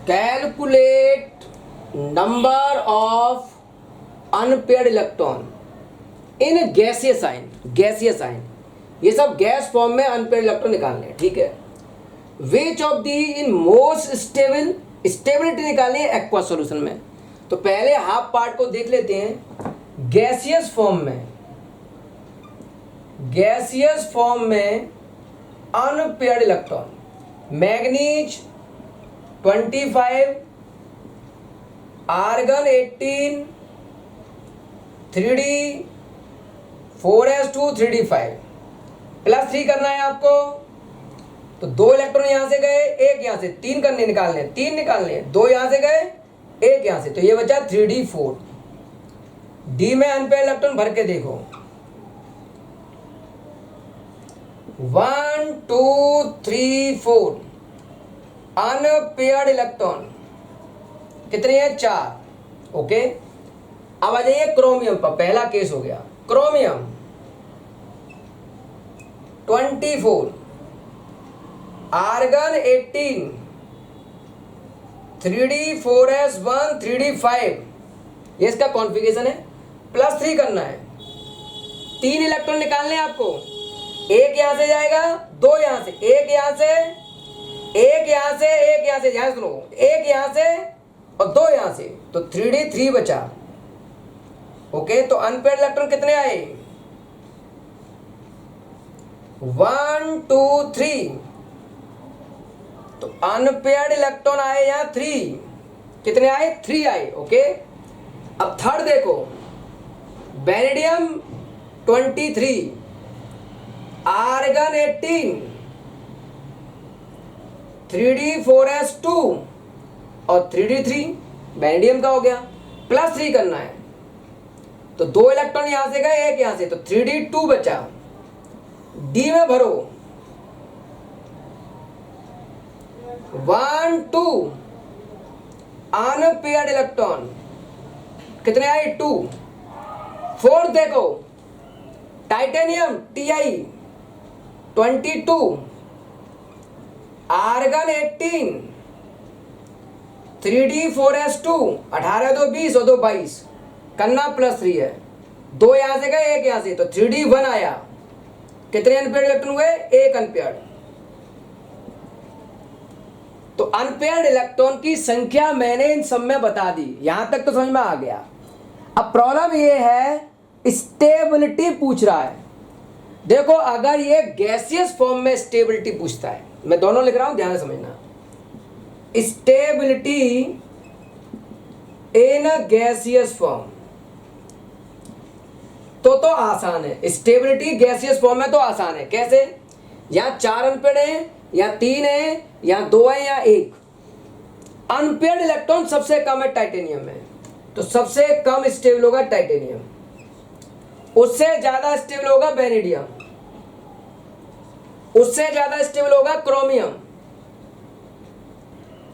Calculate number of unpaired electron in gaseous ion. Gaseous ion ये सब gas form में unpaired electron निकालने हैं, ठीक है। Which of the in most stable, stability निकालनी है एक्वा सॉल्यूशन में। तो पहले हाफ पार्ट को देख लेते हैं। गैसियस फॉर्म में, गैसियस फॉर्म में unpaired electron manganese 25, argon 18, 3d 4s2 3d5 +3 करना है आपको। तो 2 इलेक्ट्रॉन यहां से गए, 1 यहां से, 3 करने निकालने, 3 निकालने, 2 यहां से गए, 1 यहां से, तो ये बचा 3d4। डी में अनपेयर्ड इलेक्ट्रॉन भर के देखो, 1 2 3 4 अनपेयर्ड इलेक्ट्रॉन कितने हैं? 4। ओके, अब आ जाइए क्रोमियम पर। पहला केस हो गया क्रोमियम 24, आर्गन 18, 3d4s1 3d5, ये इसका कॉन्फ़िगरेशन है। +3 करना है, 3 इलेक्ट्रॉन निकालने हैं आपको। 1 यहां से जाएगा, 2 यहां से, 1 यहां से, 1 यहां से, 1 यहां से, ध्यान सुनो, 1 यहां से और 2 यहां से, तो 3d3 बचा। ओके, तो अनपेयर्ड इलेक्ट्रॉन कितने आए? 1 2 3, तो अनपेयर्ड इलेक्ट्रॉन आए यहां 3। कितने आए? 3 आए। ओके, अब थर्ड देखो, वेनेडियम 23, आर्गन 18, 3d4s2 और 3d3 वेनेडियम का हो गया। +3 करना है, तो 2 इलेक्ट्रॉन यहां से गए, 1 यहां से, तो 3d2 बचा। डी में भरो, 1 2 अनपेयर्ड इलेक्ट्रॉन कितने आए? 2। फोर्थ देखो, टाइटेनियम Ti 22, आर्गन 18, 3d4s2, 18 2 20 और 2 22 करना, +3 है। 2 यहां से गए, 1 यहां से, तो 3d1 आया। कितने अनपेयर्ड इलेक्ट्रॉन हुए? 1 अनपेयर्ड। तो अनपेयर्ड इलेक्ट्रॉन की संख्या मैंने इन सब में बता दी, यहां तक तो समझ में आ गया। अब प्रॉब्लम ये है, स्टेबिलिटी पूछ रहा है। देखो, अगर ये गैसियस फॉर्म में स्टेबिलिटी पूछता है, मैं दोनों लिख रहा हूं, ध्यान से समझना। स्टेबिलिटी इन गैसियस फॉर्म तो आसान है। स्टेबिलिटी गैसियस फॉर्म में तो आसान है। कैसे? यहां 4 अनपेयर्ड है, यहां 3 है, यहां 2 है, यहां 1। अनपेयर्ड इलेक्ट्रॉन सबसे कम है टाइटेनियम में, तो सबसे कम स्टेबल होगा टाइटेनियम। उससे ज्यादा स्टेबल होगा वेनेडियम, उससे ज्यादा स्टेबल होगा क्रोमियम,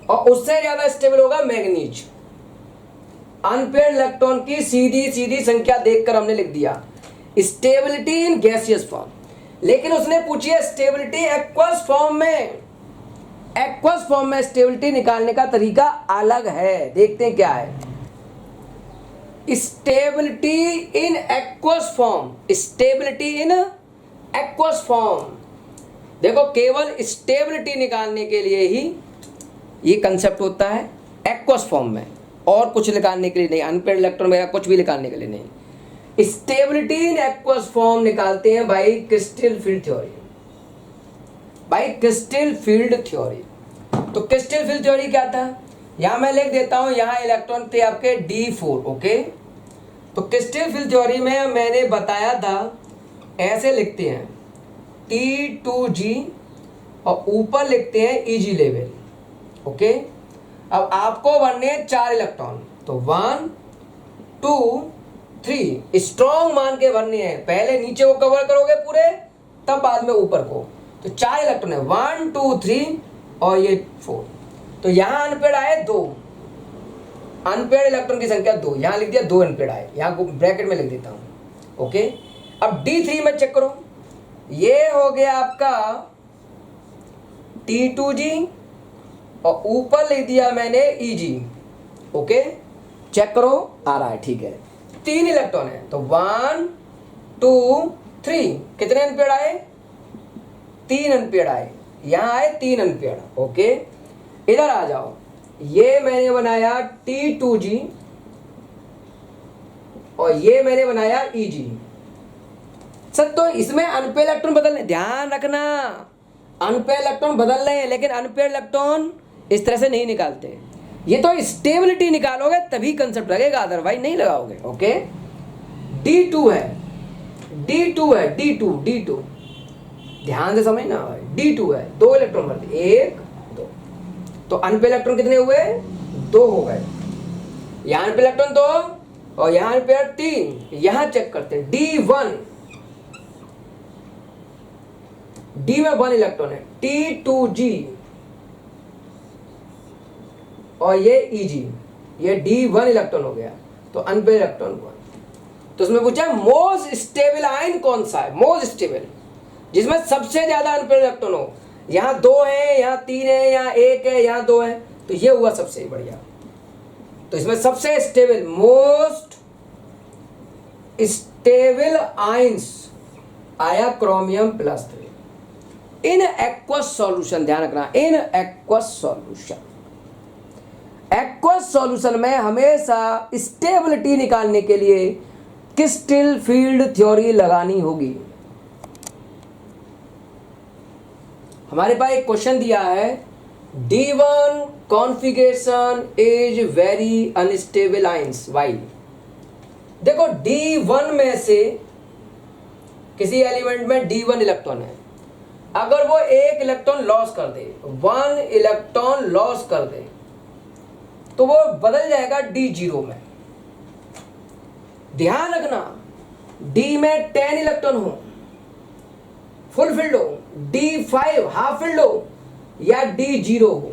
और उससे ज्यादा स्टेबल होगा मैग्नीज। अनपेयर्ड इलेक्ट्रॉन की सीधी सीधी संख्या देखकर हमने लिख दिया स्टेबिलिटी इन गैसियस फॉर्म। लेकिन उसने पूछी है स्टेबिलिटी एक्वस फॉर्म में। एक्वस फॉर्म में स्टेबिलिटी निकालने का तरीका अलग है, देखते हैं क्या है। Stability in aqueous form, stability in aqueous form. देखो, केवल स्टेबिलिटी निकालने के लिए ही ये कंसेप्ट होता है एक्वस फॉर्म में, और कुछ निकालने के लिए नहीं। अनपेयर्ड इलेक्ट्रॉन वगैरह कुछ भी निकालने के लिए नहीं। स्टेबिलिटी इन एक्वस फॉर्म निकालते हैं भाई क्रिस्टल फील्ड थ्योरी। भाई क्रिस्टल फील्ड थ्योरी, तो क्रिस्टल फील्ड थ्योरी क्या था? यहां मैं लिख देता हूं, यहां इलेक्ट्रॉन थे आपके d4। ओके, तो क्रिस्टल फील्ड थ्योरी में मैंने बताया था ऐसे लिखते हैं T2g और ऊपर लिखते हैं Eg लेवल। ओके, अब आपको बनने 4 इलेक्ट्रॉन, तो 1 2 3 स्ट्रॉन्ग मान के भरने हैं। पहले नीचे को कवर करोगे पूरे, तब बाद में ऊपर को। तो 4 इलेक्ट्रॉन है, 1 2 3 और ये 4। तो यहां अनपेयर्ड आए 2, अनपेयर्ड इलेक्ट्रॉन की संख्या 2, यहां लिख दिया 2 अनपेयर्ड आए, यहां ब्रैकेट में लिख देता हूं। ओके, अब D3 में चेक करो, ये हो गया आपका T2g और ऊपर लिख दिया मैंने Eg। ओके, चेक करो आ रहा है, ठीक है। 3 इलेक्ट्रॉन है तो 1 2 3 कितने एम्पियर आए? 3 एम्पियर आए, यहां आए 3 एम्पियर। ओके, इधर आ जाओ, ये मैंने बनाया T2G और ये मैंने बनाया Eg। सर तो इसमें अनपेयर इलेक्ट्रॉन बदलने, ध्यान रखना, अनपेयर इलेक्ट्रॉन बदल रहे हैं, लेकिन अनपेयर इलेक्ट्रॉन इस तरह से नहीं निकालते। ये तो स्टेबिलिटी निकालोगे तभी कंसेप्ट लगेगा, अदरवाइज नहीं लगाओगे। ओके, D2 है, D2 है, D2 ध्यान से समझना भाई, D2 है, 2 इलेक्ट्रॉन बढ़ते, 1 2, तो अनपेयर इलेक्ट्रॉन कितने हुए? 2 हो गए। यहाँ अनपेयर इलेक्ट्रॉन 2 और यहाँ अनपेयर 3। यहां चेक करते हैं D1, D में 1 इलेक्ट्रॉन है, T2G और ये Eg, ये D1 इलेक्ट्रॉन हो गया, तो अनपेयर इलेक्ट्रॉन 1। तो उसमें पूछा मोस्ट स्टेबल आयन कौन सा है? मोस्ट स्टेबल, जिसमें सबसे ज्यादा अनपेयर इलेक्ट्रॉन हो। यहाँ 2 है, यहाँ 3 है, यहाँ 1 है, यहाँ 2 है, तो ये हुआ सबसे बढ़िया। तो इसमें सबसे स्टेबल, मोस्ट स्टेबल आयंस आया क्रोमियम +3 इन एक्वस सॉल्यूशन। ध्यान रखना, इन एक्वस सॉल्यूशन। एक्वस सॉल्यूशन में हमेशा स्टेबिलिटी निकालने के लिए क्रिस्टल फील्ड थ्योरी लगानी होगी। हमारे पास एक क्वेश्चन दिया है, D1 configuration is very unstable ions, why? देखो D1 में से किसी एलिमेंट में D1 इलेक्ट्रॉन है, अगर वो 1 इलेक्ट्रॉन लॉस कर दे, 1 इलेक्ट्रॉन लॉस कर दे, तो वो बदल जाएगा D0 में। ध्यान रखना, D में 10 इलेक्ट्रॉन हो, फुल फील्ड हो, D5 हाफ फील्ड हो, या D0 हो।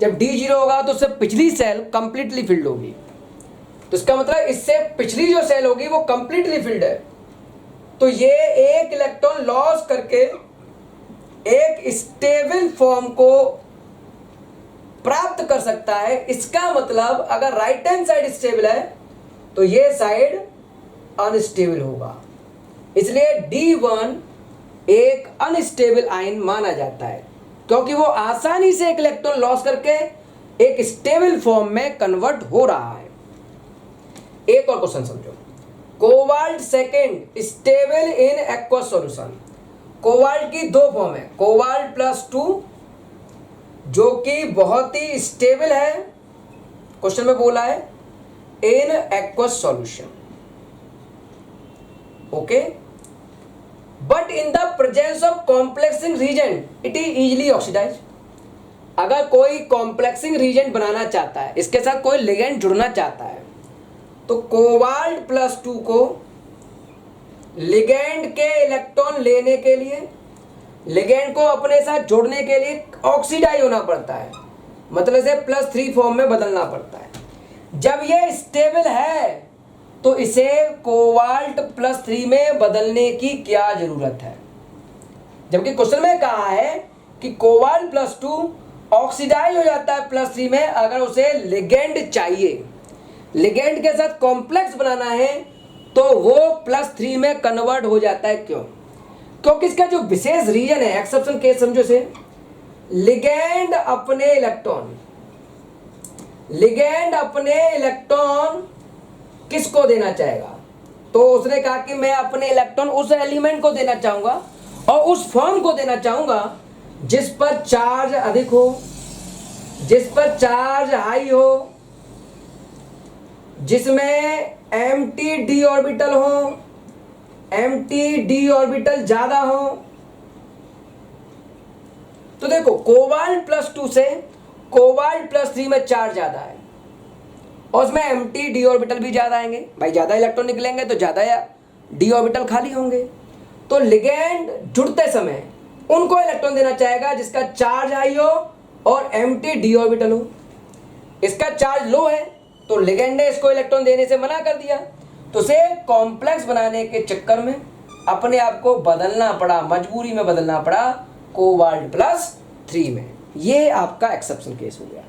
जब D0 होगा तो उससे पिछली सेल कंप्लीटली फील्ड होगी, तो इसका मतलब इससे पिछली जो सेल होगी वो कंप्लीटली फील्ड है। तो ये 1 इलेक्ट्रॉन लॉस करके एक स्टेबल फॉर्म को प्राप्त कर सकता है। इसका मतलब अगर राइट हैंड साइड स्टेबल है तो ये साइड अनस्टेबल होगा, इसलिए D1 एक अनस्टेबल आयन माना जाता है, क्योंकि वो आसानी से 1 इलेक्ट्रॉन लॉस करके एक स्टेबल फॉर्म में कन्वर्ट हो रहा है। एक और क्वेश्चन समझो, cobalt second stable in aqueous solution. Cobalt की 2 फॉर्म है, कोबाल्ट +2 जो कि बहुत ही स्टेबल है, क्वेश्चन में बोला है in aqueous solution. Okay, but in the presence of complexing reagent it is easily oxidise. अगर कोई कॉम्प्लेक्सिंग रीजेंट बनाना चाहता है, इसके साथ कोई लिगेंड जुड़ना चाहता है, तो कोबाल्ट +2 को लिगेंड के इलेक्ट्रॉन लेने के लिए, लिगेंड को अपने साथ जोड़ने के लिए ऑक्सीडाइज होना पड़ता है, मतलब इसे +3 फॉर्म में बदलना पड़ता है। जब ये स्टेबल है तो इसे कोबाल्ट +3 में बदलने की क्या जरूरत है? जबकि क्वेश्चन में कहा है कि कोबाल्ट +2 ऑक्सीडाइज हो जाता है +3 में अगर उसे लिगेंड चाहिए, लिगेंड के साथ कॉम्प्लेक्स बनाना है तो वो +3 में कन्वर्ट हो जाता है। क्यों? क्योंकि इसका जो विशेष रीजन है, एक्सेप्शन केस समझो से, लिगेंड अपने इलेक्ट्रॉन किसको देना चाहेगा? तो उसने कहा कि मैं अपने इलेक्ट्रॉन उस एलिमेंट को देना चाहूंगा और उस फॉर्म को देना चाहूंगा जिस पर चार्ज अधिक हो, जिस पर चार्ज हाई हो, जिसमें एम्प्टी डी ऑर्बिटल हो, एम्प्टी डी ऑर्बिटल ज्यादा हो। तो देखो कोबाल्ट +2 से कोबाल्ट +3 में चार्ज ज्यादा है और उसमें एम्प्टी डी ऑर्बिटल भी ज्यादा आएंगे, भाई ज्यादा इलेक्ट्रॉन निकलेंगे तो ज्यादा डी ऑर्बिटल खाली होंगे। तो लिगेंड जुड़ते समय उनको इलेक्ट्रॉन देना चाहेगा जिसका चार्ज हाई हो और एम्प्टी डी ऑर्बिटल हो। इसका चार्ज लो है तो लिगेंड ने इसको इलेक्ट्रॉन देने से मना कर दिया, तो उसे कॉम्प्लेक्स बनाने के चक्कर में अपने आप को बदलना पड़ा, मजबूरी में बदलना पड़ा कोबाल्ट +3 में। ये आपका एक्सेप्शन केस हो गया।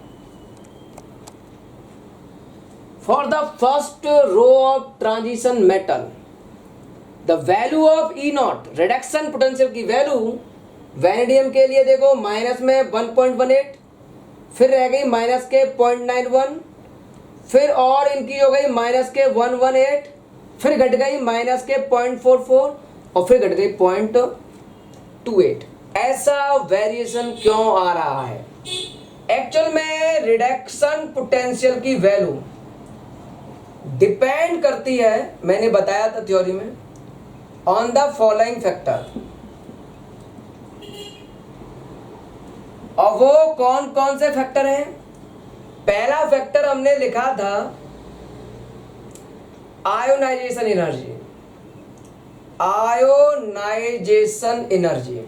For the first row of transition metal the value of E nought, reduction potential की वैल्यू वैनेडियम के लिए देखो माइनस में 1.18, फिर रह गई माइनस के 0.91, फिर और इनकी हो गई माइनस के 118, फिर घट गई माइनस के 0.44 और फिर घट गई 0.28। ऐसा वेरिएशन क्यों आ रहा है? एक्चुअल में रिडक्शन पोटेंशियल की वैल्यू डिपेंड करती है, मैंने बताया था थ्योरी में, ऑन द फॉलोइंग फैक्टर। और वो कौन कौन से फैक्टर हैं? पहला फैक्टर हमने लिखा था आयोनाइजेशन एनर्जी। आयोनाइजेशन एनर्जी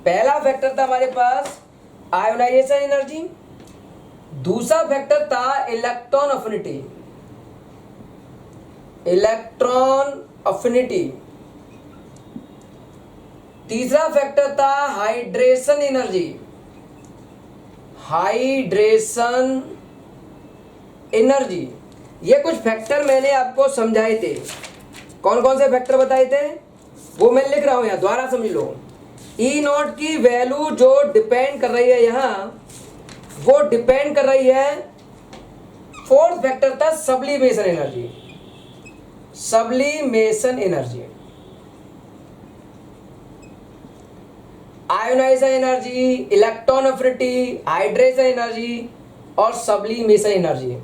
पहला फैक्टर था हमारे पास, आयोनाइजेशन एनर्जी। दूसरा फैक्टर था इलेक्ट्रॉन अफिनिटी। Electron affinity. तीसरा फैक्टर था हाइड्रेशन एनर्जी। Hydration energy. ये कुछ फैक्टर मैंने आपको समझाए थे। कौन कौन से फैक्टर बताए थे वो मैं लिख रहा हूं यहां, दोबारा समझ लो। ई नॉट की वैल्यू जो डिपेंड कर रही है यहां, वो डिपेंड कर रही है, फोर्थ फैक्टर था sublimation energy. Sublimation energy, ionisation energy, electron affinity, hydration energy और सब्लिमेशन एनर्जी।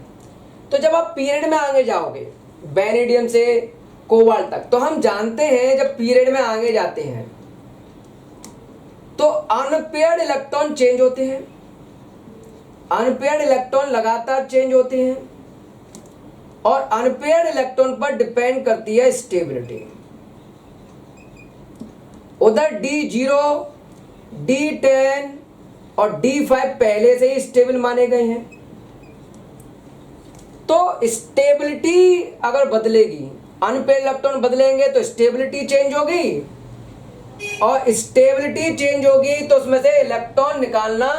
तो जब आप पीरियड में आगे जाओगे वैनेडियम से कोबाल्ट तक, तो हम जानते हैं जब पीरियड में आगे जाते हैं तो अनपेयर्ड इलेक्ट्रॉन चेंज होते हैं। अनपेयर्ड इलेक्ट्रॉन लगातार चेंज होते हैं और अनपेयर्ड इलेक्ट्रॉन पर डिपेंड करती है स्टेबिलिटी। उधर D0, D10 और D5 पहले से ही स्टेबल माने गए हैं। तो स्टेबिलिटी अगर बदलेगी, अनपेयर्ड इलेक्ट्रॉन बदलेंगे तो स्टेबिलिटी चेंज होगी, और स्टेबिलिटी चेंज होगी तो उसमें से इलेक्ट्रॉन निकालना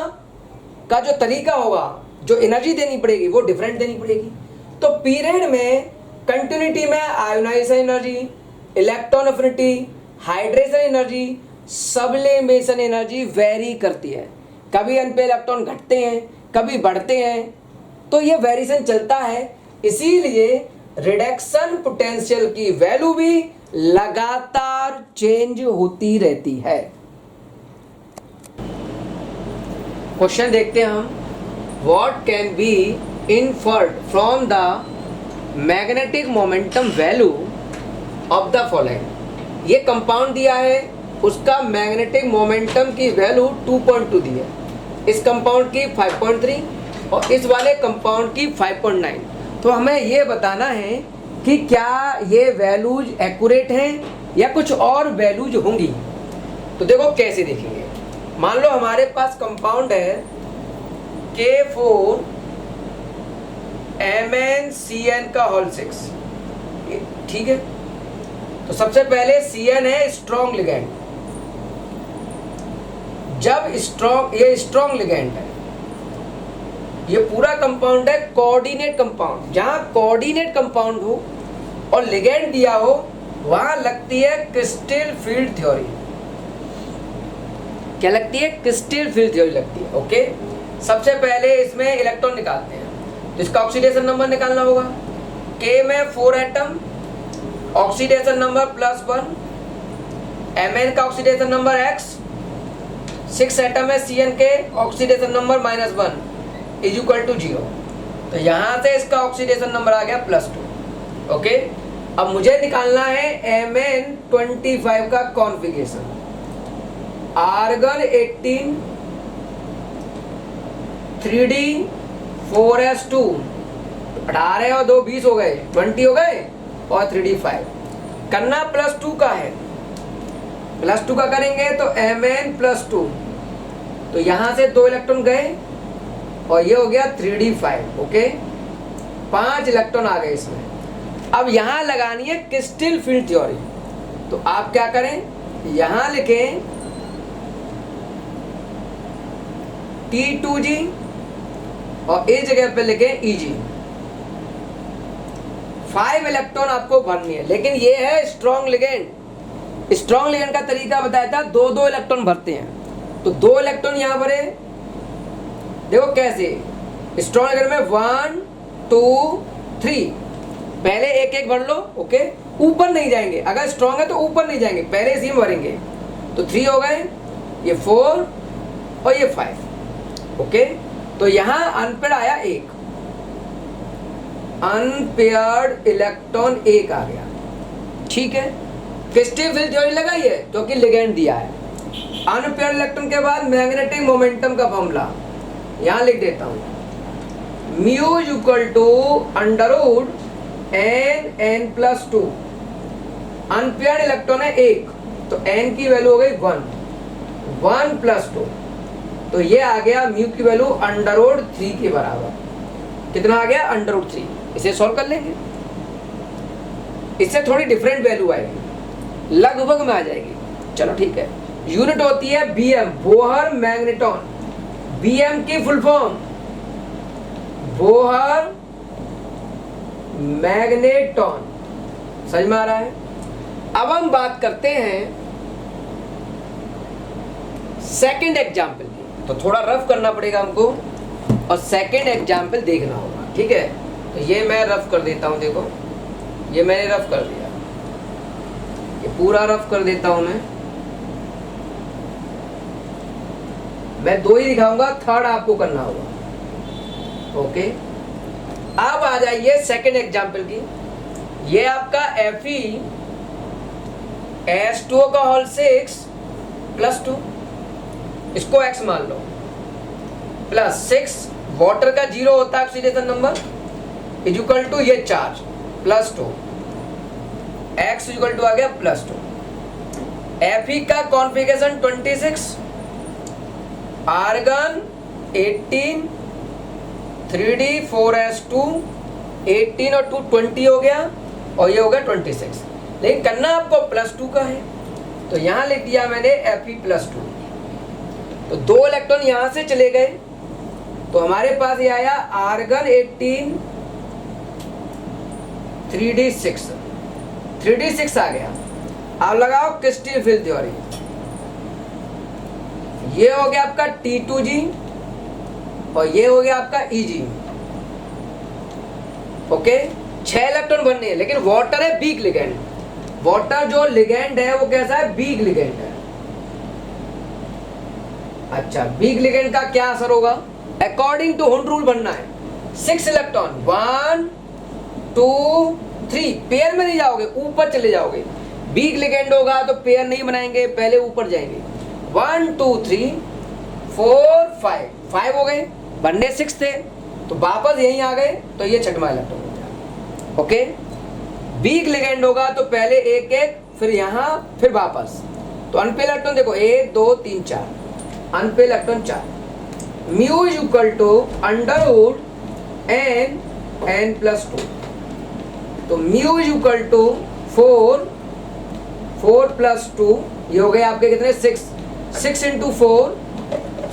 का जो तरीका होगा, जो एनर्जी देनी पड़ेगी वो डिफरेंट देनी पड़ेगी। तो पीरियड में कंटिन्यूटी में ionisation energy, electron affinity, hydration energy, sublimation energy vary करती है। कभी अनपेयर्ड इलेक्ट्रॉन घटते हैं, कभी बढ़ते हैं, तो ये वेरिएशन चलता है। इसीलिए रिडक्शन पोटेंशियल की वैल्यू भी लगातार चेंज होती रहती है। क्वेश्चन देखते हैं हम। What can be inferred from the magnetic momentum value of the following. ये कंपाउंड दिया है, उसका मैग्नेटिक मोमेंटम की वैल्यू 2.2 दी है, इस कंपाउंड की 5.3 और इस वाले कंपाउंड की 5.9। तो हमें ये बताना है कि क्या ये वैल्यूज एक्यूरेट हैं या कुछ और वैल्यूज होंगी। तो देखो कैसे देखेंगे। मान लो हमारे पास कंपाउंड है K4 MnCN का होल 6, ठीक है। तो सबसे पहले Cn है स्ट्रॉन्ग लिगैंड। जब ये स्ट्रॉन्ग लिगैंड है, ये पूरा कंपाउंड है कोऑर्डिनेट कंपाउंड। जहां कोऑर्डिनेट कंपाउंड हो और लिगैंड दिया हो वहां लगती है क्रिस्टल फील्ड थ्योरी। क्या लगती है? क्रिस्टल फील्ड थ्योरी लगती है। ओके, सबसे पहले इसमें इलेक्ट्रॉन निकालते हैं, तो इसका ऑक्सीडेशन नंबर निकालना होगा। K में 4 एटम, ऑक्सीडेशन नंबर +1, Mn का ऑक्सीडेशन नंबर X, 6 एटम है Cn के, ऑक्सीडेशन नंबर -1 = 0। तो यहां से इसका ऑक्सीडेशन नंबर आ गया +2। ओके, अब मुझे निकालना है Mn25 का कॉन्फ़िगरेशन। आर्गन 18 3D 4s2, 18 और 2 20 हो गए, 20 हो गए, और 3D 5 करना +2 का है। +2 का करेंगे तो Mn+2, तो यहां से 2 इलेक्ट्रॉन गए और ये हो गया 3D 5। ओके, 5 इलेक्ट्रॉन आ गए इसमें। अब यहां लगानी है क्रिस्टल फील्ड थ्योरी। तो आप क्या करें, यहां लिखें T2G और इस जगह पे लिखे Eg। 5 इलेक्ट्रॉन आपको भरनी है, लेकिन ये है स्ट्रॉन्ग लिगेंड। स्ट्रॉन्ग लिगेंड का तरीका बताया था, 2-2 इलेक्ट्रॉन भरते हैं। तो 2 इलेक्ट्रॉन यहां भरे, देखो कैसे। स्ट्रॉन्ग लिगेंड में 1 2 3, पहले एक एक भर लो। ओके, ऊपर नहीं जाएंगे, अगर स्ट्रॉन्ग है तो ऊपर नहीं जाएंगे, पहले इसी में भरेंगे। तो 3 हो गए, ये 4 और ये 5। ओके, तो यहां अनपेयर्ड आया 1, अनपेयर्ड इलेक्ट्रॉन 1 आ गया। ठीक है, क्रिस्टल फील्ड थ्योरी लगाई है क्योंकि लिगेंड दिया है। अनपेयर्ड इलेक्ट्रॉन के बाद मैग्नेटिक मोमेंटम का फॉर्मूला यहां लिख देता हूं, mu equal to under root n+2। Unpaired electron है 1, तो n की वैल्यू हो गई 1 + 2, तो ये आ गया म्यू की वैल्यू √3 के बराबर। कितना आ गया? √3। इसे सॉल्व कर लेंगे, इससे थोड़ी डिफरेंट वैल्यू आएगी, लगभग में आ जाएगी। चलो ठीक है, यूनिट होती है बीएम, बोहर मैग्नेटॉन। बीएम की फुल फॉर्म बोहर मैग्नेटॉन। समझ में आ रहा है? अब हम बात करते हैं सेकंड एग्जाम्पल की। तो थोड़ा रफ करना पड़ेगा हमको और सेकंड एग्जाम्पल देखना होगा। ठीक है, तो ये मैं रफ कर देता हूं। देखो, ये मैंने रफ कर दिया, ये पूरा रफ कर देता हूं मैं 2 ही दिखाऊंगा, थर्ड आपको करना होगा। ओके, अब आ जाइए सेकंड एग्जाम्पल की। ये आपका Fe(H2O) का होल 6 + 2, इसको x मान लो, +6 वाटर का 0 होता है ऑक्सीडेशन नंबर, इक्वल टू ये चार्ज +2, x इक्वल टू आ गया +2। Fe का कॉन्फ़िगरेशन 26, आर्गन 18, 3d4s2, 18 और 2 20 हो गया, और ये हो गया 26। लेकिन करना आपको +2 का है, तो यहां लिख दिया मैंने Fe+2। तो 2 इलेक्ट्रॉन यहां से चले गए, तो हमारे पास ये आया आर्गन 18, 3d6 आ गया। अब लगाओ क्रिस्टल फील्ड थ्योरी। ये हो गया आपका T2G और ये हो गया आपका Eg। ओके, 6 इलेक्ट्रॉन बनने हैं, लेकिन वाटर है वीक लिगेंड। वाटर जो लिगेंड है वो कैसा है? वीक लिगेंड है। अच्छा, वीक लिगेंड का क्या असर होगा? अकॉर्डिंग टू हुंड रूल बनना है। 6 इलेक्ट्रॉन 1 2 3, पेयर में नहीं जाओगे, ऊपर चले जाओगे। वीक लिगेंड होगा तो पेयर नहीं बनाएंगे, पहले ऊपर जाएंगे। 1 2 3 4 5 हो गए, बनने 6 थे, तो वापस यहीं आ गए, तो ये छठवां इलेक्ट्रॉन हो जाएगा। ओके, वीक लिगेंड होगा तो पहले एक एक, फिर यहाँ, फिर वापस। तो अनपेयर्ड इलेक्ट्रॉन देखो 1 2 3 4, unpaired electron 4। Mu equal to under root n+2, तो म्यू इक्वल टू 4 + 2, ये हो गए आपके कितने? 6 × 4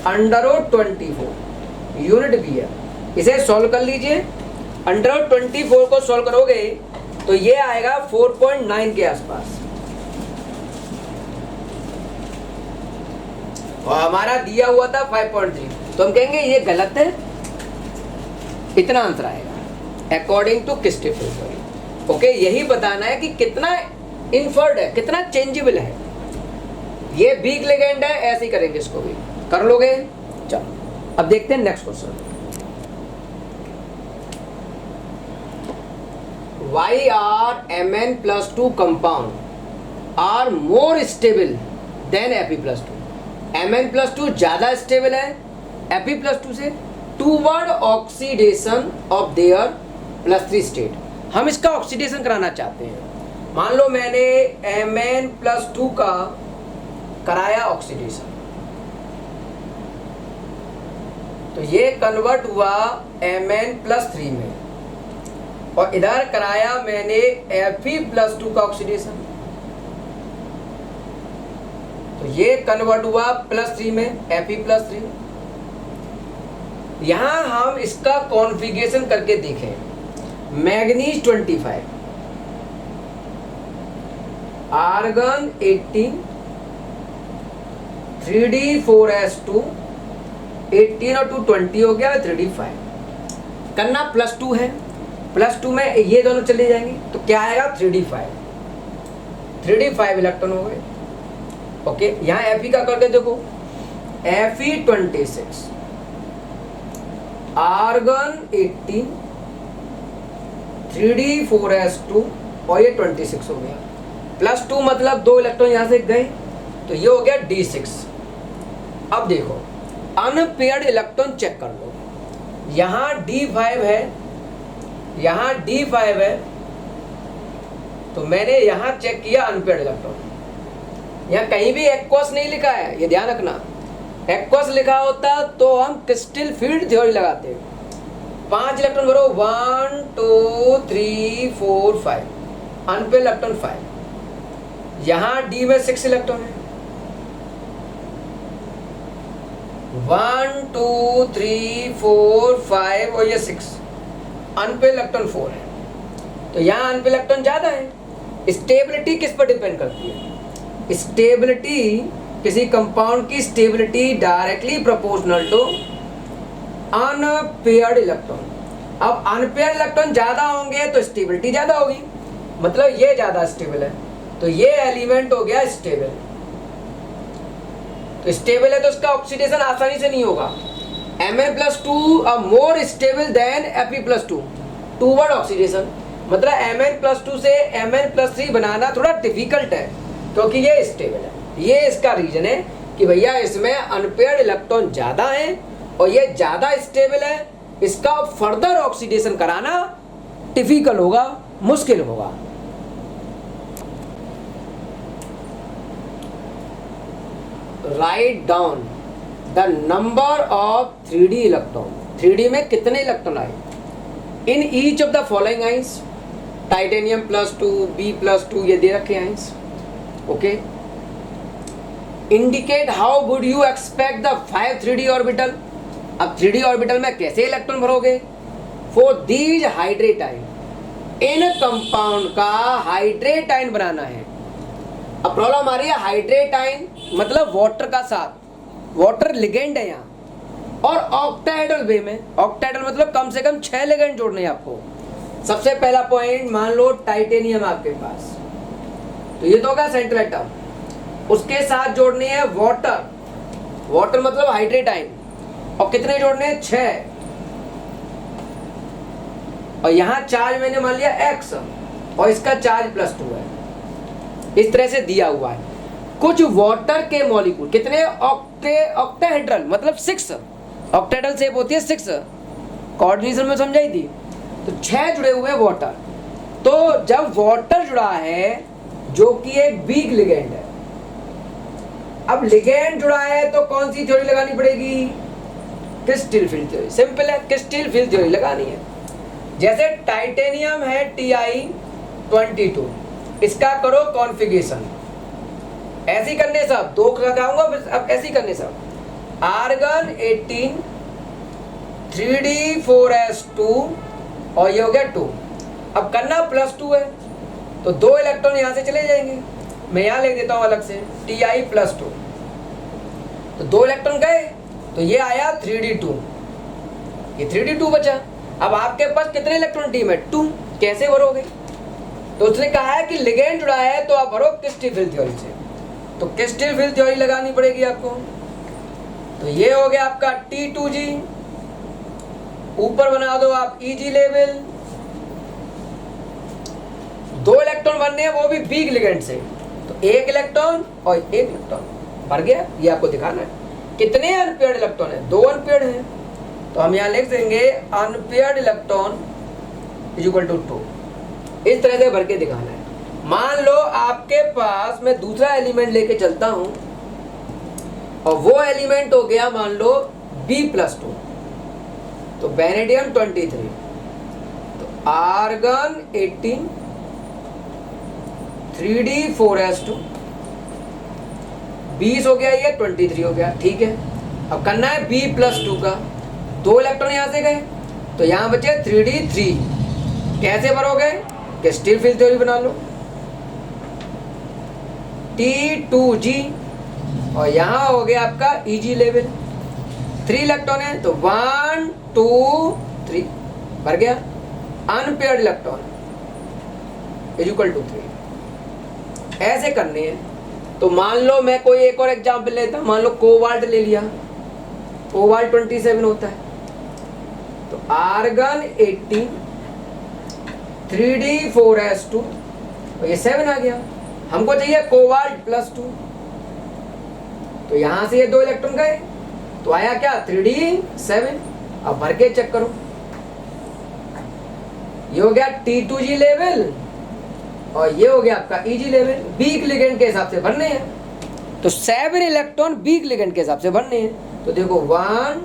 √24 यूनिट भी है। इसे सॉल्व कर लीजिए। √24 को सॉल्व करोगे तो ये आएगा 4.9 के आसपास, और हमारा दिया हुआ था 5.3, तो हम कहेंगे ये गलत है, इतना आंसर आएगा according to crystal field theory. Okay, यही बताना है कि कितना इन्फर्ड है, कितना चेंजेबल है। ये वीक लिगेंड है, ऐसे ही करेंगे, इसको भी कर लोगे। चलो अब देखते हैं next question. Why are Mn+2 compound are more stable than Fe+2? Mn+2 ज्यादा स्टेबल है Fe+2 से toward oxidation of their +3 state. हम इसका ऑक्सीडेशन कराना चाहते हैं। मान लो मैंने Mn+2 का कराया ऑक्सीडेशन, तो ये कन्वर्ट हुआ Mn+3 में, और इधर कराया मैंने Fe+2 का ऑक्सीडेशन, तो ये कन्वर्ट हुआ +3 में, Fe+3। यहाँ हम इसका कॉन्फ़िगरेशन करके देखें। मैग्नीज 25, आर्गन 18, 3d4s2, 18 और 2 20 हो गया, 3d5 करना +2 है। +2 में ये दोनों चले जाएंगे तो क्या आएगा 3d5 इलेक्ट्रॉन हो गए। ओके, यहाँ Fe का करके देखो, Fe26, आर्गन 18, 3d4s2 और ये 26 हो गया। +2 मतलब 2 इलेक्ट्रॉन यहाँ से गए तो ये हो गया d6। अब देखो अनपेयर्ड इलेक्ट्रॉन चेक कर लो, यहाँ d5 है, यहाँ d5 है, तो मैंने यहाँ चेक किया अनपेयर्ड इलेक्ट्रॉन। यहाँ कहीं भी एक्वस नहीं लिखा है, ये ध्यान रखना। एक्वस लिखा होता तो हम क्रिस्टल फील्ड थ्योरी लगाते। 5 इलेक्ट्रॉन भरो, 1 2 3 4 5, अनपेयर्ड इलेक्ट्रॉन 5। यहाँ डी में 6 इलेक्ट्रॉन है, 1 2 3 4 5 और ये 6, अनपेयर्ड इलेक्ट्रॉन 4 है। तो यहाँ अनपेयर्ड इलेक्ट्रॉन ज्यादा है। स्टेबिलिटी किस पर डिपेंड करती है? स्टेबिलिटी, किसी कंपाउंड की stability directly proportional to unpaired electron. अब अनपेयर्ड इलेक्ट्रॉन ज्यादा होंगे तो स्टेबिलिटी ज्यादा होगी, मतलब ये ज्यादा स्टेबल है, तो ये एलिमेंट हो गया स्टेबल। तो स्टेबल है तो उसका ऑक्सीडेशन आसानी से नहीं होगा। Mn+2 more stable then Fe+2, 2 word oxidation, मतलब Mn+2 से Mn+3 बनाना थोड़ा डिफिकल्ट है क्योंकि ये स्टेबल है। ये इसका रीजन है कि भैया इसमें अनपेयर्ड इलेक्ट्रॉन ज्यादा है और ये ज्यादा स्टेबल है, इसका फर्दर ऑक्सीडेशन कराना डिफिकल्ट होगा, मुश्किल होगा। Write down the number of 3d electron. 3d में कितने इलेक्ट्रॉन आए in each of the following ions? Titanium +2, B+2 ये दे रखे आइंस। Okay, indicate how would you expect the 5 3d orbital. अब 3d ऑर्बिटल में कैसे इलेक्ट्रॉन भरोगे? फॉर दीज हाइड्रेटाइन, इन कंपाउंड का हाइड्रेटाइन बनाना है। अब प्रॉब्लम आ रही है, हाइड्रेटाइन मतलब वाटर का साथ, वाटर लिगेंड है यहाँ, और ऑक्टाहेड्रल वे में। ऑक्टाहेड्रल मतलब कम से कम 6 लिगेंड जोड़ने हैं आपको। सबसे पहला पॉइंट, मान लो टाइटेनियम आपके पास, तो ये तो होगा सेंट्रल एटम, उसके साथ जोड़ने हैं वाटर, वाटर मतलब हाइड्रेटाइन, और कितने जोड़ने हैं? 6, और यहाँ चार्ज मैंने मान लिया x और इसका चार्ज +2 है, इस तरह से दिया हुआ है। कुछ वाटर के मॉलिक्यूल कितने? ऑक्टाहेड्रल मतलब 6, ऑक्टाहेड्रल शेप होती है 6, कोऑर्डिनेशन में समझाई थी। तो 6 जुड़े हुए वाटर। तो जब वाटर जुड़ा है जो कि एक वीक लिगेंड है, अब लिगेंड जुड़ा है तो कौन सी थ्योरी लगानी पड़ेगी? Crystal field theory. सिंपल है, क्रिस्टल फील्ड थ्योरी लगानी है। जैसे टाइटेनियम है Ti22, इसका करो कॉन्फ़िगरेशन। ऐसे ही करने सब, 2 लगाऊंगा, अब ऐसे ही करने सब। आर्गन 18, 3d4s2 और ये हो गया 2। अब करना +2 है तो 2 इलेक्ट्रॉन यहाँ से चले जाएंगे। मैं यहाँ लिख देता हूँ अलग से Ti+2, तो 2 इलेक्ट्रॉन गए तो ये आया 3d2, ये 3d2 बचा। अब आपके पास कितने इलेक्ट्रॉन टीम है? 2। कैसे भरोगे? तो उसने कहा है कि लिगेंड जुड़ा है तो आप भरो क्रिस्टल फील्ड थ्योरी से, तो क्रिस्टल फील्ड थ्योरी लगानी पड़ेगी आपको। तो ये हो गया आपका T2G, ऊपर बना दो आप Eg लेवल, 2 इलेक्ट्रॉन बनने हैं वो भी वीक लिगेंड से, तो 1 इलेक्ट्रॉन और 1 इलेक्ट्रॉन भर गया। ये आपको दिखाना है। कितने अनपेयर्ड इलेक्ट्रॉन है? 2 अनपेयर्ड है, तो हम यहाँ लिख देंगे अनपेयर्ड इलेक्ट्रॉन = 2। इस तरह से भर के दिखाना है। मान लो आपके पास, मैं दूसरा एलिमेंट लेके चलता हूं और वो एलिमेंट हो गया मान लो B+2, तो वेनेडियम 23, तो आर्गन 18, 3d4s2, 20 हो गया, ये 23 हो गया। ठीक है, अब करना है B+2 का, 2 इलेक्ट्रॉन यहाँ से गए, तो यहाँ बचे 3d3। कैसे भरोगे कि स्टिर फील्ड थ्योरी बना लो, T2g, और यहाँ हो गया आपका Eg लेवल। 3 इलेक्ट्रॉन है तो 1 2 3 भर गया। Unpaired electron is equal to 3। ऐसे करने हैं। तो मान लो मैं कोई एक और एग्जाम्पल लेता हूं, मान लो कोबाल्ट ले लिया, कोबाल्ट 27 होता है, तो आर्गन 18, 3d4s2, तो ये 7 आ गया। हमको चाहिए कोबाल्ट +2, तो यहां से ये 2 इलेक्ट्रॉन गए तो आया क्या 3d7। अब भर के चेक करो, ये हो गया T2g लेवल और ये हो गया आपका Eg लेवल। वीक लिगेंड के हिसाब से भरने हैं, तो 7 इलेक्ट्रॉन वीक लिगेंड के हिसाब से भरने हैं। तो देखो 1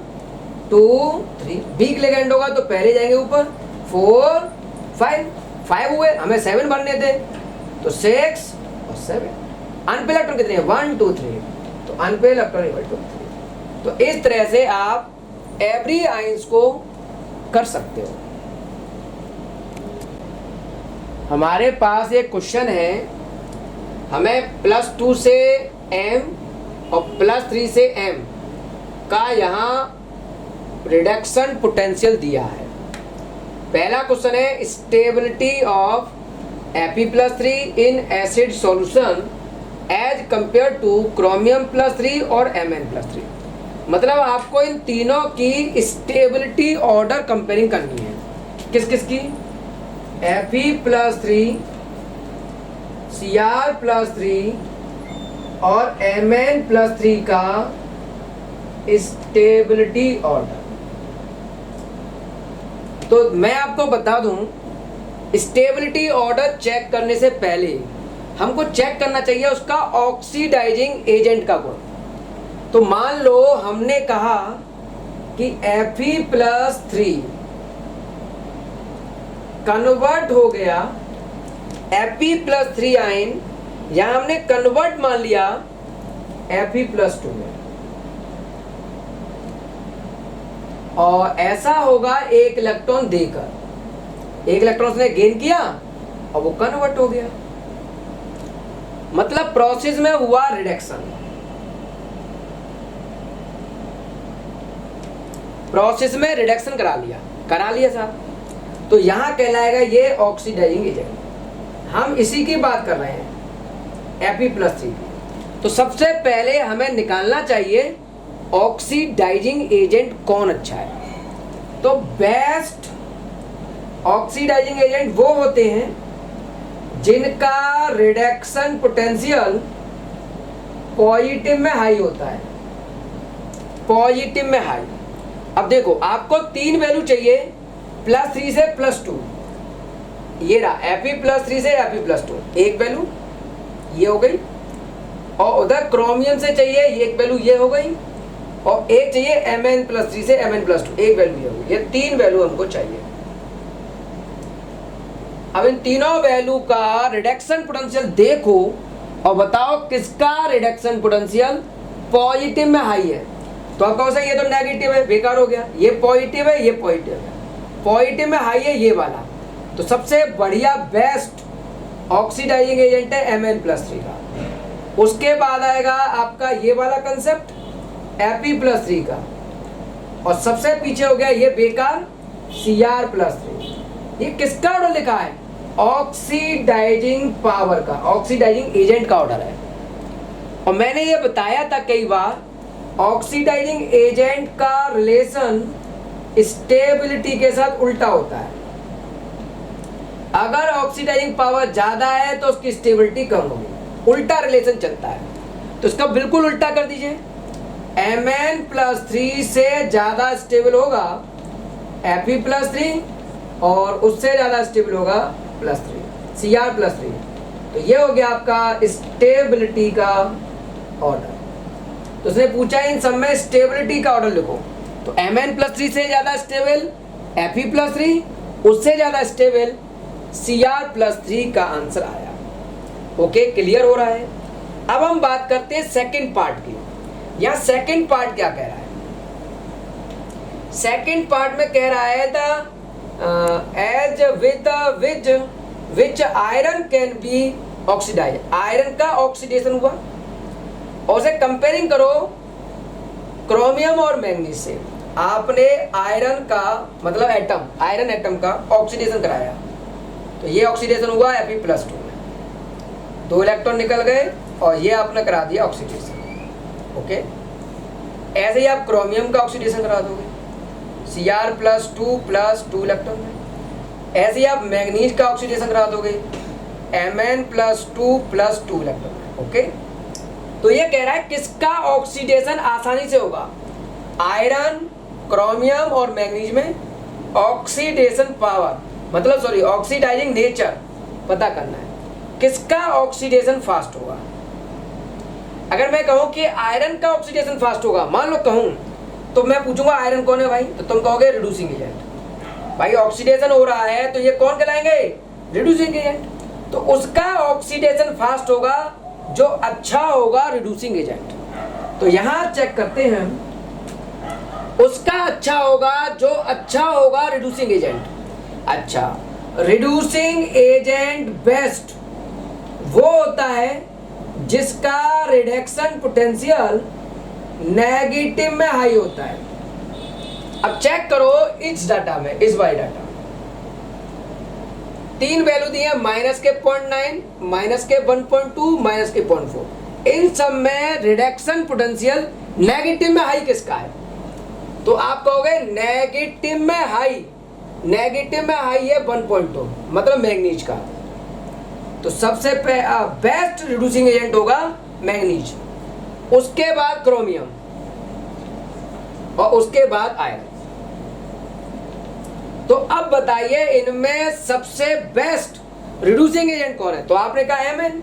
2 3, वीक लिगेंड होगा तो पहले जाएंगे ऊपर, 4 5 हुए, हमें 7 भरने थे, तो 6 और 7। अनपेयर्ड इलेक्ट्रॉन कितने हैं 1 2 3, तो अनपेयर्ड इलेक्ट्रॉन इक्वल टू 3। तो इस तरह से आप एवरी आयंस को कर सकते हो। हमारे पास एक क्वेश्चन है, हमें +2 से m और +3 से m का यहाँ रिडक्शन पोटेंशियल दिया है। पहला क्वेश्चन है stability of Fe+3 in acid solution as compare to chromium +3 और Mn+3। मतलब आपको इन तीनों की स्टेबिलिटी ऑर्डर कंपेयरिंग करनी है। किस किस की? Fe+3, Cr+3 और Mn+3 का स्टेबिलिटी ऑर्डर। तो मैं आपको बता दूं, स्टेबिलिटी ऑर्डर चेक करने से पहले हमको चेक करना चाहिए उसका ऑक्सीडाइजिंग एजेंट का गुण। तो मान लो हमने कहा कि Fe+3 कन्वर्ट हो गया Fe+3 आयन, यहां हमने कन्वर्ट मान लिया Fe+2 में, और ऐसा होगा 1 इलेक्ट्रॉन देकर, 1 इलेक्ट्रॉन उसने गेन किया और वो कन्वर्ट हो गया। मतलब प्रोसेस में हुआ रिडक्शन, प्रोसेस में रिडक्शन करा लिया साहब, तो यहां कहलाएगा ये ऑक्सीडाइजिंग एजेंट। हम इसी की बात कर रहे हैं Fe+3 की। तो सबसे पहले हमें निकालना चाहिए ऑक्सीडाइजिंग एजेंट कौन अच्छा है। तो बेस्ट ऑक्सीडाइजिंग एजेंट वो होते हैं जिनका रिडक्शन पोटेंशियल पॉजिटिव में हाई होता है, पॉजिटिव में हाई। अब देखो आपको 3 वैल्यू चाहिए, +3 से +2, ये रहा Fe+3 से Fe+2, 1 वैल्यू ये हो गई, और उधर क्रोमियम से चाहिए 1 वैल्यू ये हो गई, और एक चाहिए Mn+3 से Mn+2, 1 वैल्यू ये हो गई। ये 3 वैल्यू हमको चाहिए। अब इन तीनों वैल्यू का रिडक्शन पोटेंशियल देखो और बताओ किसका रिडक्शन पोटेंशियल पॉजिटिव में हाई है। तो आप कहो ये तो नेगेटिव है, बेकार हो गया, ये पॉजिटिव है, ये पॉजिटिव है, पॉजिटिव में हाई है ये वाला। तो सबसे बढ़िया बेस्ट ऑक्सीडाइजिंग एजेंट है Mn+3 का। उसके बाद आएगा आपका ये वाला कंसेप्ट Fe+3 का, और सबसे पीछे हो गया ये बेकार Cr+3। ये किसका ऑर्डर लिखा है? ऑक्सीडाइजिंग पावर का, ऑक्सीडाइजिंग एजेंट का ऑर्डर है। और मैंने ये बताया था कई बार, ऑक्सीडाइजिंग एजेंट का रिलेशन स्टेबिलिटी के साथ उल्टा होता है। अगर ऑक्सीडाइजिंग पावर ज्यादा है तो उसकी स्टेबिलिटी कम होगी, उल्टा रिलेशन चलता है। तो इसका बिल्कुल उल्टा कर दीजिए, Mn+3 से ज्यादा स्टेबल होगा Fe+3 और उससे ज्यादा स्टेबल होगा Cr+3। तो ये हो गया आपका स्टेबिलिटी का ऑर्डर। तो उसने पूछा इन सब में स्टेबिलिटी का ऑर्डर लिखो, तो Mn+3 से ज्यादा स्टेबल Fe+3, उससे ज्यादा स्टेबल Cr+3 का आंसर आया। ओके, क्लियर हो रहा है। अब हम बात करते हैं सेकंड पार्ट की। यहां सेकंड पार्ट क्या कह रहा है? सेकंड पार्ट में कह रहा है as with which iron can be oxidise, iron का ऑक्सीडेशन हुआ, और उसे कंपेयरिंग करो क्रोमियम और मैग्नीज से। आपने आयरन का मतलब एटम, आयरन एटम का ऑक्सीडेशन कराया, तो ये ऑक्सीडेशन हुआ Fe+2 में, 2 इलेक्ट्रॉन निकल गए और ये आपने करा दिया ऑक्सीडेशन। ओके, ऐसे ही आप क्रोमियम का ऑक्सीडेशन करा दोगे Cr+2 + 2 इलेक्ट्रॉन में। ऐसे ही आप मैग्नीज का ऑक्सीडेशन करा दोगे Mn+2 + 2 इलेक्ट्रॉन में। ओके, तो ये कह रहा है किसका ऑक्सीडेशन आसानी से होगा, आयरन, क्रोमियम और मैग्नीज में ऑक्सीडेशन पावर मतलब सॉरी ऑक्सीडाइजिंग नेचर पता करना है, किसका ऑक्सीडेशन फास्ट होगा। अगर मैं कहूं कि आयरन का ऑक्सीडेशन फास्ट होगा, मान लो कहूं, तो मैं पूछूंगा आयरन कौन है भाई, तो तुम कहोगे रिड्यूसिंग एजेंट। भाई ऑक्सीडेशन हो रहा है तो ये कौन कहलाएंगे, रिड्यूसिंग एजेंट। तो उसका ऑक्सीडेशन फास्ट होगा जो अच्छा होगा रिड्यूसिंग एजेंट। तो यहां चेक करते हैं, उसका अच्छा होगा जो अच्छा होगा रिड्यूसिंग एजेंट। अच्छा, रिड्यूसिंग एजेंट बेस्ट वो होता है जिसका रिडक्शन पोटेंशियल नेगेटिव में हाई होता है। अब चेक करो इस डाटा में, इस वाई डाटा 3 वैल्यू दी है, -0.9, -1.2, -0.4। इन सब में रिडक्शन पोटेंशियल नेगेटिव में हाई किसका है, तो आप कहोगे नेगेटिव में हाई, नेगेटिव में हाई है 1.2 मतलब मैग्नीज का। तो सबसे बेस्ट रिड्यूसिंग एजेंट होगा मैग्नीज, उसके बाद क्रोमियम और उसके बाद आयरन। तो अब बताइए इनमें सबसे बेस्ट रिड्यूसिंग एजेंट कौन है, तो आपने कहा Mn।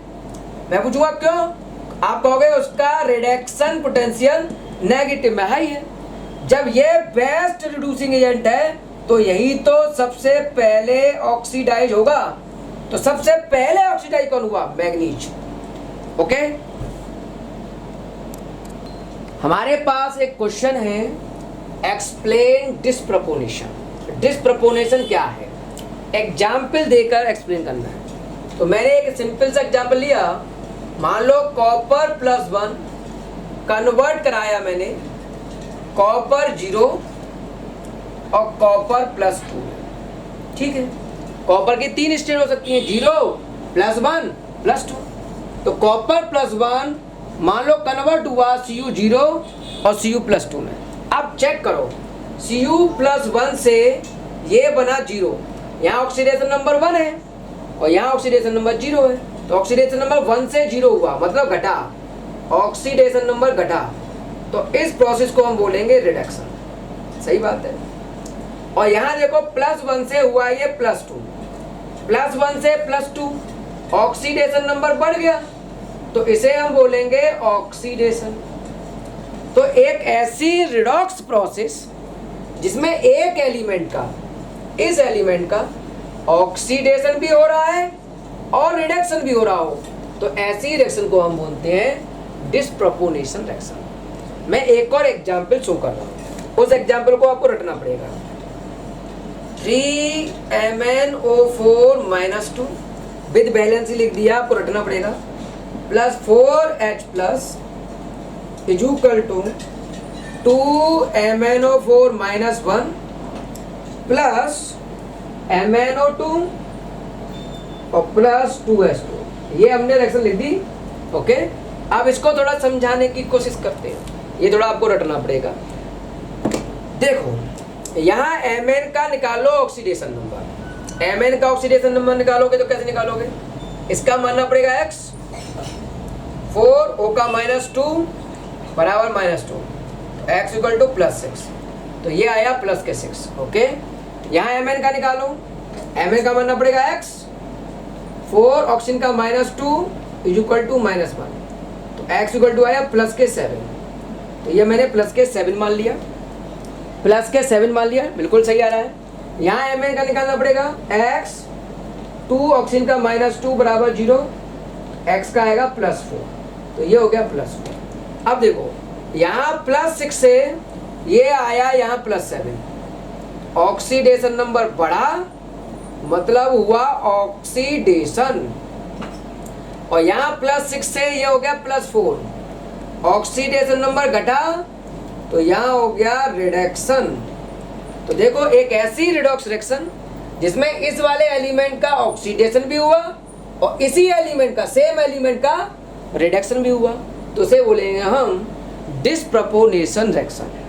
मैं पूछूंगा क्यों, आप कहोगे उसका रिडक्शन पोटेंशियल नेगेटिव में हाई है। जब ये बेस्ट रिड्यूसिंग एजेंट है तो यही तो सबसे पहले ऑक्सीडाइज होगा। तो सबसे पहले ऑक्सीडाइज कौन हुआ, मैग्नीज। ओके, हमारे पास एक क्वेश्चन है, एक्सप्लेन डिस्प्रपोर्शन। डिस्प्रपोर्शन क्या है, एग्जाम्पल देकर एक्सप्लेन करना है। तो मैंने एक सिंपल सा एग्जाम्पल लिया, मान लो कॉपर +1 कन्वर्ट कराया मैंने कॉपर 0 और कॉपर +2। ठीक है, कॉपर की 3 स्टेट हो सकती हैं, 0 +1 +2। तो कॉपर +1 मान लो कन्वर्ट हुआ Cu0 और Cu+2 में। अब चेक करो, Cu+1 से ये बना 0, यहाँ ऑक्सीडेशन नंबर 1 है और यहाँ ऑक्सीडेशन नंबर 0 है। तो ऑक्सीडेशन नंबर 1 से 0 हुआ मतलब घटा, ऑक्सीडेशन नंबर घटा, तो इस प्रोसेस को हम बोलेंगे रिडक्शन। सही बात है। और यहाँ देखो +1 से हुआ ये +2, +1 से +2 ऑक्सीडेशन नंबर बढ़ गया, तो इसे हम बोलेंगे ऑक्सीडेशन। तो एक ऐसी रिडॉक्स प्रोसेस जिसमें एक एलिमेंट का, इस एलिमेंट का ऑक्सीडेशन भी हो रहा है और रिडक्शन भी हो रहा हो, तो ऐसी रिएक्शन को हम बोलते हैं डिस्प्रपोर्शन रिएक्शन। मैं एक और एग्जाम्पल शो कर रहा हूँ, उस एग्जाम्पल को आपको रटना पड़ेगा। 3MnO4 - 2 विद बैलेंस ही लिख दिया, आपको रटना पड़ेगा, +4H+ is equal to 2MnO4 - 1 plus MnO2 और +2H2। ये हमने रिएक्शन लिख दी। ओके, अब इसको थोड़ा समझाने की कोशिश करते हैं, ये थोड़ा आपको रटना पड़ेगा। देखो यहाँ Mn का निकालो ऑक्सीडेशन नंबर, Mn का ऑक्सीडेशन नंबर निकालोगे तो कैसे निकालोगे, इसका मानना पड़ेगा x, 4 O का -2 बराबर -2, x इक्वल टू +6, तो ये आया +6। ओके, यहाँ Mn का निकालो, Mn का मानना पड़ेगा x, 4 ऑक्सीजन का -2 इज इक्वल टू -1, तो x इक्वल टू आया +7। तो ये मैंने +7 मान लिया, +7 मान लिया, बिल्कुल सही आ रहा है। यहाँ Mn का निकालना पड़ेगा x, 2 ऑक्सीजन का -2 बराबर 0, x का आएगा +4, तो ये हो गया +4। अब देखो यहाँ +6 से ये आया यहाँ +7, ऑक्सीडेशन नंबर बढ़ा मतलब हुआ ऑक्सीडेशन, और यहाँ +6 से ये हो गया +4, ऑक्सीडेशन नंबर घटा तो यहाँ हो गया रिडक्शन। तो देखो एक ऐसी रिडॉक्स रिएक्शन जिसमें इस वाले एलिमेंट का ऑक्सीडेशन भी हुआ और इसी एलिमेंट का, सेम एलिमेंट का रिडक्शन भी हुआ, तो उसे बोलेंगे हम डिस्प्रपोर्शनेशन रिएक्शन।